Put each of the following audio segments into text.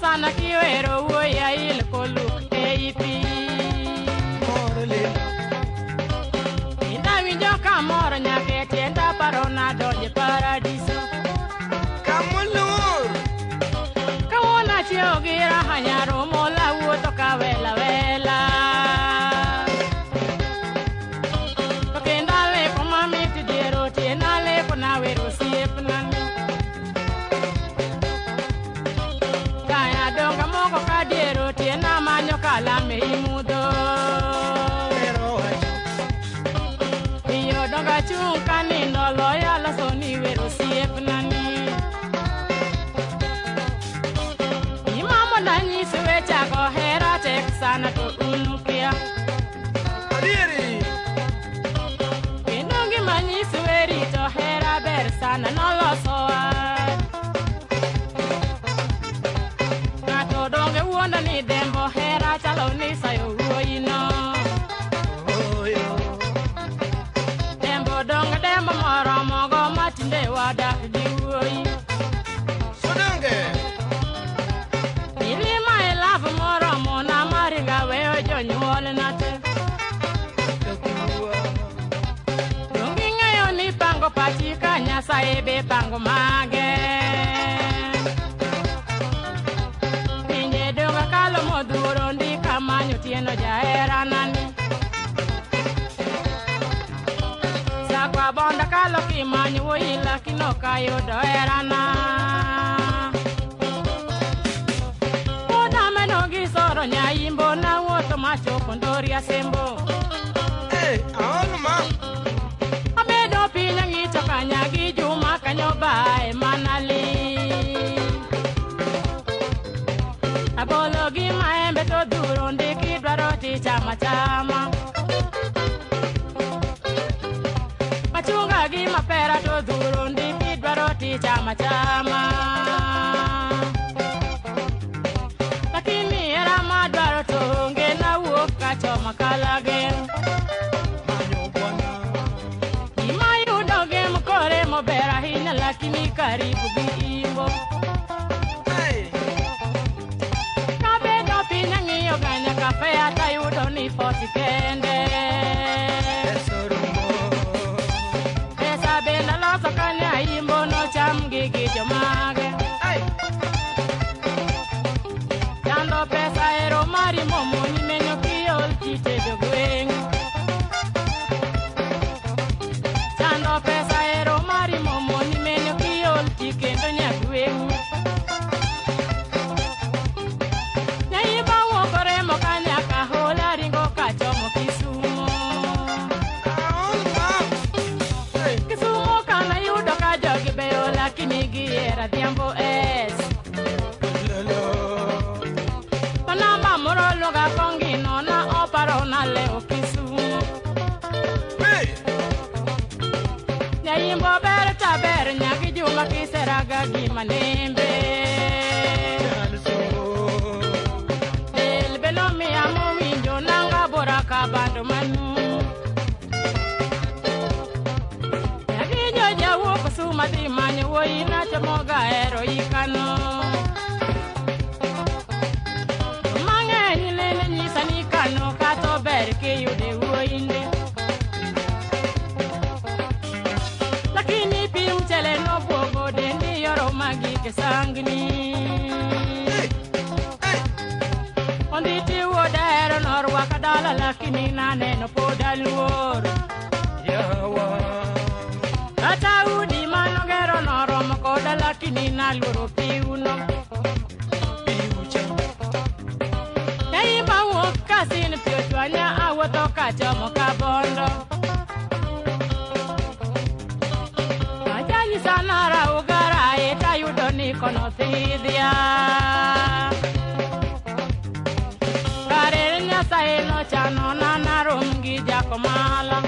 sana kiwero woya il kolu eipi Ina winjo kamor nyake tienda parona donje paradiso Kamulur Kawona chio gira hanyaro mola wuoto kawela wela Tokendale komamiti diero tienale kona wero siep nani Kaya donga moko kadiero tiena manyo kalame imudo Iyo donga chunka nindo loya la soni wero siep nani Imamo nani suwe chako hera tek sana to unukia Adiri Indongi mani suwe rito hera ber sana no lo soa Kato donge uonda ni dembo hera chalo ni sayo uoyino Dembo donge dembo moro mogo matinde wada di uoyi Sudunge Ilima elavu moro mona maringa weo jonyuol nate Dongi ngayo ni pango pachika nyasa ebe pango mage Pinje donga kalo moduro ndika manyo tieno jaera nani Sakwa bonda kalo kimanyo woila kinoka yudo erana Oda menogi soro nyayimbo na woto machopo ndoria sembo Hey, aonuma Abedo pinya ngito kanyagi juma kanyoba e manali Abologi maembe to duro ndiki dwaroti chama chama Machunga gi mapera to duro ndiki dwaroti chama chama Lakini era madwaro to onge na wuok kachoma kalage Imayudo gem kore mobera hinya lakini karibu gi imbo Hey Kabedo pinya ng'iyo ganya kafe ata yudo ni poti kende Esorumo Pesa benda loso kanya imbo no cham gigi jomage Hey Chando pesa ero mari momo ni menyo kiol kite jogweng Chando pesa ero mari momo ni menyo kiol kikendo nyagweng Nyaiba wokore mokanya kahola ringo kachomo Kisumo Aonuma Hey Kisumo kana yudo ka jogi beyo lakini giera dhiambo es Lolo Panamba moro loga kongino na oparo na leo Kisumo Hey Nyaimbo ber taber nyagi juma kiseraga gimanembe Jalsumo Del belo mi amo winjo nanga bora ka bando manu Nyagi joja wuok suma di manyo woi na chamoga ero ikano Mang'eny lele nyisa ni kano kato ber kiyude wuoinde Lakini pi mchele no bwogo dendi yoro magike sangni Hey Hey Onditi wodero norwaka dala lakini naneno poda luor Yawa Kata udi manogero noromo koda lakini naluoro piuno Piucha Nyaimba wuok kasin piochwanya awuotho kachomo kabondo Ajanyisa nara ugara tayudo ni kono thidhia Kare Nyasaye no chano na narom gi jakomala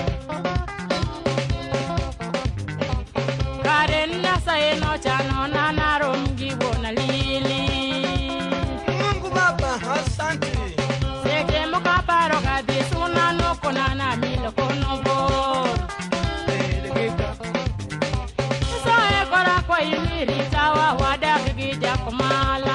Kare Nyasaye no chano na narom gi wona lili Mungu Baba asante Seke moka paro kadhi suna no kona na milo kono bor Soe kora kwa iniri tawa wadak gi jakomala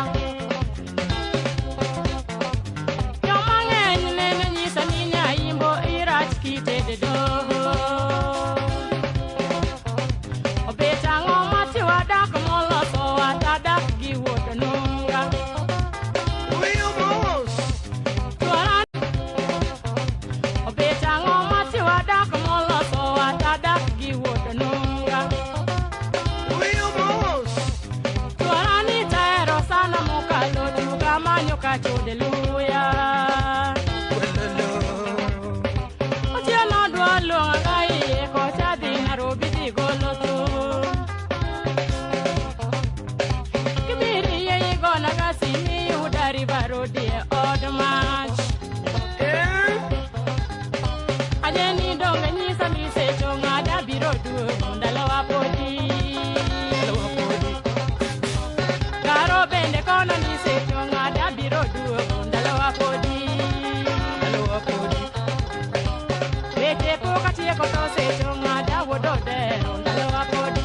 Hallelujah. Welelo. Otieno dwalo ngai ko chadi Nairobi di goloto. Kibiri ye gona gasimi udari barodi odd match. Ajeni donga ni sami se chonga da birodu ndalawa podi. Garo bende kono ni se chonga da birodu ndalawa podi. Bete ko katie ko to se chonga da wodode ndalawa podi.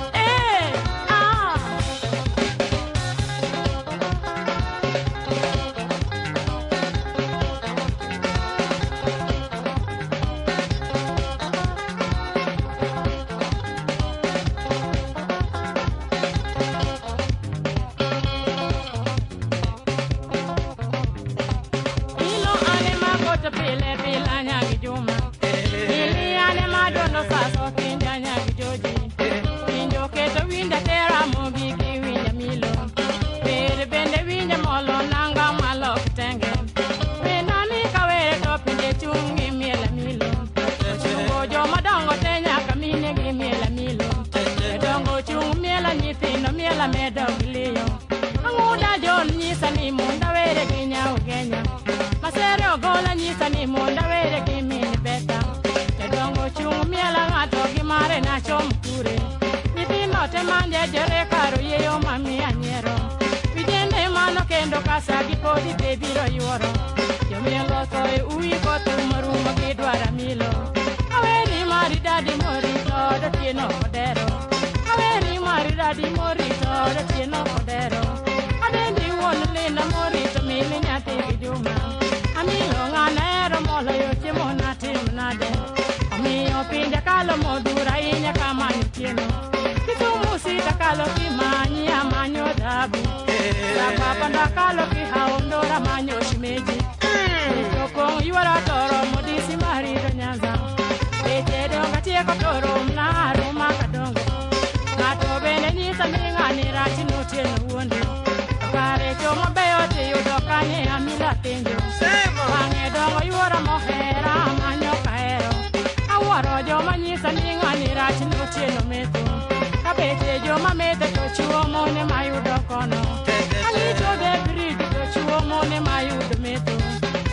Pele pela nyagi juma ili ane madono saso kinja nyagi joji kinjo keto winda tera mogi ki winja milo pere bende winja molo nanga malo kitenge penani kawere to pinde chungi miela milo chungo jo madongo tenya kamine gi miela milo dongo chung miela nyithino miela medo giliyo anguda jon nyisa ni munda were gi nyau genya Masere ogola nyisa ni monda were gi mini beta Kedongo chung miela ngato gi mare na chom kure Nithino te manje jere karo yeyo mami anyero Vijende mano kendo kasa gi podi te biro yuoro Jomielo soe ui kotu marumo gi dwara milo Aweri mari dadi morito do tieno modero Aweri mari dadi morito do tieno modero Adendi won lina morito mili nyate gi juma Amilo nganero molo yo chemo na timnade Amiyo pinja kalo modura inya kama nyutieno Kitu musika kalo kimanyi amanyo dabu Sapa panda kalo ki haondora manyo shimeji Yokong yuara toro modisi marido nyanza Eche donga tieko toro mna aruma kadongo Ngato bene nisa mingani rachi nutieno uonde Kare choma beyo te yudo kanye amila tenjo Wange dongo yuora mohera manyo kaero Awaro joma nyisa ni ngani rachi nutieno meto Kabete joma mete to chuo mone mayudo kono Alito de bridge to chuo mone mayudo meto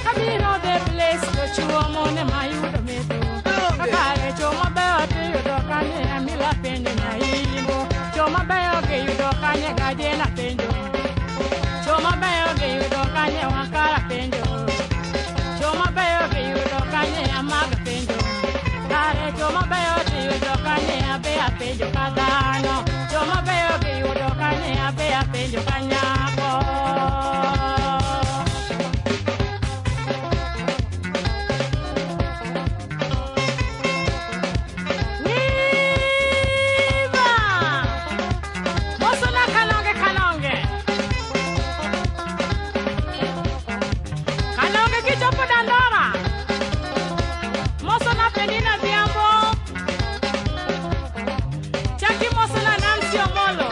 Kabiro de place to chuo mone mayudo meto Kakare choma beyo te yudo kanye amila penjo na imbo Choma beyo ke yudo kanye gaje na penjo Choma beyo ke yudo kanye wakara penjo Choma beyo ke yudo kanye amaga penjo Kare choma beyo ke yudo kanye abe a penjo kadano Choma beyo ke yudo kanye abe a penjo kanyako Viva! Mosona kanonge kanonge Kanonge kichopo dandora Mosona penina diambo Chaki mosona Nancy Omolo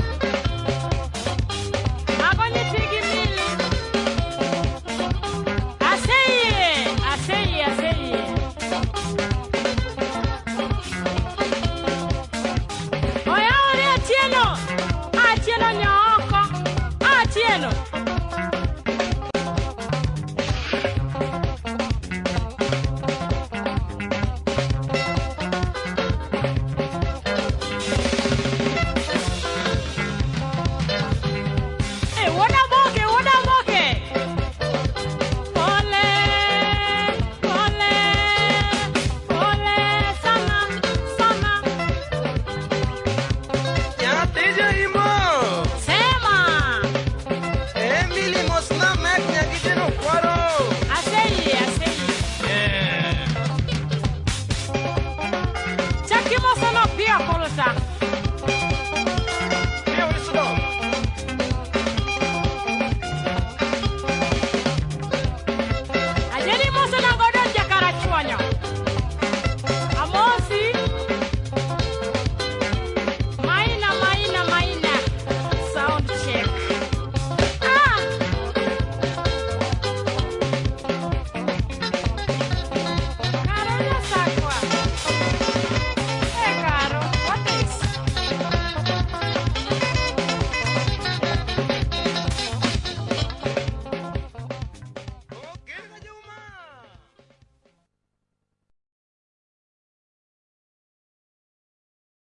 Agonyi tigi mili Aseye Oya ori atieno nyoko Atieno